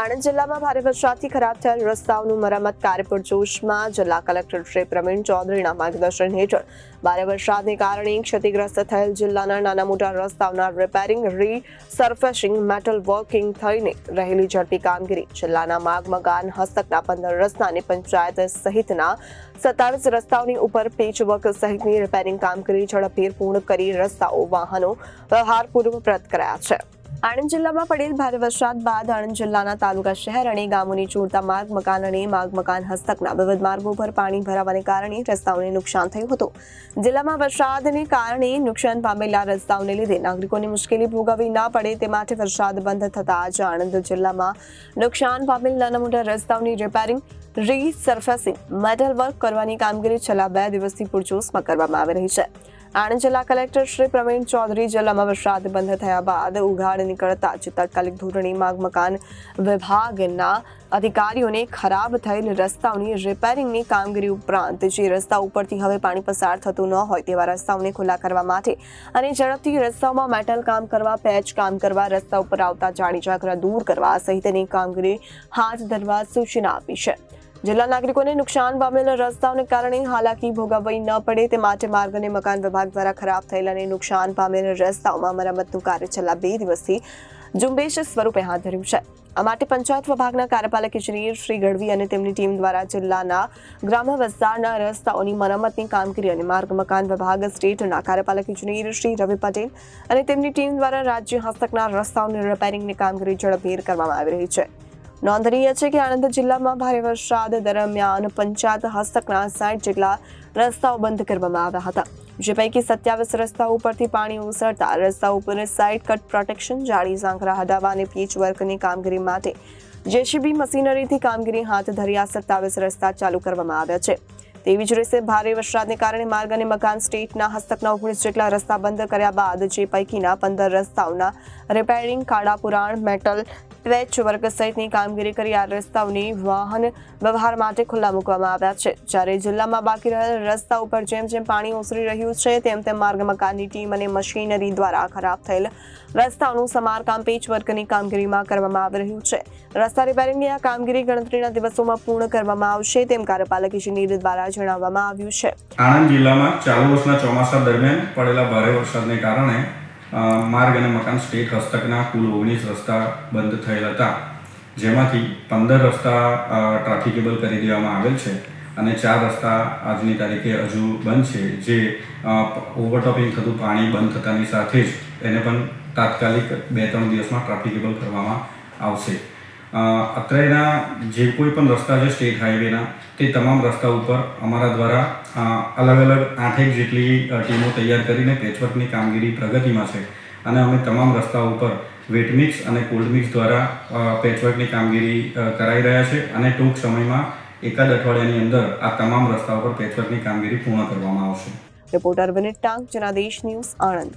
આણંદ જિલ્લામાં ભારે વરસાદથી ખરાબ થયેલ રસ્તાઓનું મરામત કાર્ય પૂરજોશમાં. જિલ્લા કલેક્ટર શ્રી પ્રવીણ ચૌધરીના માર્ગદર્શન હેઠળ ભારે વરસાદને કારણે ક્ષતિગ્રસ્ત થયેલ જિલ્લાના નાના મોટા રસ્તાઓના રિપેરિંગ, રીસર્ફેસિંગ, મેટલ વર્કિંગ થઈને રહેલી ઝડપી કામગીરી. જિલ્લાના માર્ગ મકાન હસ્તકના 15 રસ્તા અને પંચાયત સહિતના 27 રસ્તાઓની ઉપર પેચવર્ક સહિતની રિપેરિંગ કામગીરી ઝડપભેર પૂર્ણ કરી રસ્તાઓ વાહનો વ્યવહારપૂર્વક કરાયા છે. આણંદ જિલ્લામાં પડેલ ભારે વરસાદ બાદ આણંદ જિલ્લાના તાલુકા, શહેર અને ગામોને જોડતા માર્ગ મકાન અને માર્ગ મકાન હસ્તકના વિવિધ માર્ગો પર પાણી ભરાવાને કારણે રસ્તાઓને નુકસાન થયું હતું. જિલ્લામાં વરસાદને કારણે નુકસાન પામેલા રસ્તાઓને લીધે નાગરિકોને મુશ્કેલી ભોગવવી ન પડે તે માટે વરસાદ બંધ થતા જ આણંદ જિલ્લામાં નુકસાન પામેલ નાના મોટા રસ્તાઓની રિપેરિંગ, રીસર્ફેસિંગ, મેટલ વર્ક કરવાની કામગીરી છેલ્લા 2 દિવસથી પૂરજોશમાં કરવામાં આવી રહી છે. આણંદ જિલ્લા કલેક્ટર શ્રી પ્રવીણ ચૌધરી જિલ્લામાં વરસાદ બંધ થયા બાદ ઉઘાડ નીકળતા જ તાત્કાલિક ધોરણે માર્ગ મકાન વિભાગના અધિકારીઓને ખરાબ થયેલ રસ્તાઓની રિપેરિંગની કામગીરી ઉપરાંત જે રસ્તા ઉપરથી હવે પાણી પસાર થતું ન હોય તેવા રસ્તાઓને ખુલ્લા કરવા માટે અને ઝડપથી રસ્તાઓમાં મેટલ કામ કરવા, પેચ કામ કરવા, રસ્તા ઉપર આવતા જાડી ઝાકરા દૂર કરવા સહિતની કામગીરી હાથ ધરવા સૂચના આપી છે. જિલ્લા નાગરિકોને નુકસાન પામેલા રસ્તાઓને કારણે હાલાકી ભોગવવી ન પડે તે માટે માર્ગ અને મકાન વિભાગ દ્વારા ખરાબ થયેલ અને નુકસાન પામેલા રસ્તાઓમાં મરામતનું કાર્ય છેલ્લા 2 દિવસથી ઝુંબેશ સ્વરૂપે હાથ ધર્યું છે. આ માટે પંચાયત વિભાગના કાર્યપાલક ઇજનેર શ્રી ગઢવી અને તેમની ટીમ દ્વારા જિલ્લાના ગ્રામ્ય વિસ્તારના રસ્તાઓની મરામતની કામગીરી અને માર્ગ મકાન વિભાગ સ્ટેટના કાર્યપાલક ઇજનેર શ્રી રવિ પટેલ અને તેમની ટીમ દ્વારા રાજ્ય હસ્તકના રસ્તાઓની રિપેરિંગની કામગીરી ઝડપભેર કરવામાં આવી રહી છે. નોંધનીય છે કે આણંદ જિલ્લામાં ભારે વરસાદ દરમિયાન પંચાયત હસ્તકના 60 જેટલા રસ્તાઓ બંધ કરવામાં આવ્યા હતા, જે પૈકી 27 રસ્તાઓ ઉપરથી પાણી ઓસરતા રસ્તા ઉપર સાઇડ કટ પ્રોટેક્શન, જાળી ઝાંખરા હટાવવા અને પેચવર્કની કામગીરી માટે જેસીબી મશીનરીથી કામગીરી હાથ ધરી 27 રસ્તા ચાલુ કરવામાં આવ્યા છે. તેવી જ રીતે ભારે વરસાદને કારણે માર્ગ અને મકાન સ્ટેટના હસ્તકના 19 જેટલા રસ્તા બંધ કર્યા બાદ જે પૈકીના 15 રસ્તાઓના રિપેરિંગ, ખાડા પુરાણ, મેટલ પેચવર્ક સહિતની કામગીરી કરી આ રસ્તાઓને વાહન વ્યવહાર માટે ખુલ્લા મૂકવામાં આવ્યા છે. જ્યારે જિલ્લામાં બાકી રહેલ રસ્તા ઉપર જેમ જેમ પાણી ઓસરી રહ્યું છે તેમ તેમ માર્ગ મકાનની ટીમ અને મશીનરી દ્વારા ખરાબ થયેલ રસ્તાઓનું સમારકામ, પેચવર્કની કામગીરીમાં કરવામાં આવી રહ્યું છે. રસ્તા રિપેરિંગની આ કામગીરી ગણતરીના દિવસોમાં પૂર્ણ કરવામાં આવશે તેમ કાર્યપાલક ઇજનેર દ્વારા જણાવવામાં આવ્યું છે. આણંદ જિલ્લામાં ચાલુ વર્ષના ચોમાસા દરમિયાન પડેલા ભારે વરસાદને કારણે માર્ગ અને મકાન સ્ટેટ હસ્તકના કુલ 19 રસ્તા બંધ થયેલ હતા, જેમાંથી 15 રસ્તા ટ્રાફિકેબલ કરી દેવામાં આવેલ છે અને 4 રસ્તા આજની તારીખે હજુ બંધ છે, જે ઓવરટોપિંગ થતું પાણી બંધ થતાની સાથે જ એને પણ તાત્કાલિક 2-3 દિવસમાં ટ્રાફિકેબલ કરવામાં આવશે. અત્રેના જે કોઈ પણ રસ્તા છે સ્ટેટ હાઈવેના, તે તમામ રસ્તા ઉપર અમારા દ્વારા અલગ અલગ 8 જેટલી ટીમો તૈયાર કરીને પેચવર્કની કામગીરી પ્રગતિમાં છે અને અમે તમામ રસ્તા ઉપર વેટ મિક્સ અને કોલ્ડ મિક્સ દ્વારા પેચવર્કની કામગીરી કરાઈ રહ્યા છે અને ટૂંક સમયમાં એકાદ અઠવાડિયાની અંદર આ તમામ રસ્તા ઉપર પેચવર્કની કામગીરી પૂર્ણ કરવામાં આવશે. રિપોર્ટર વિનીત ટાંક, જનાદેશ ન્યૂઝ, આણંદ.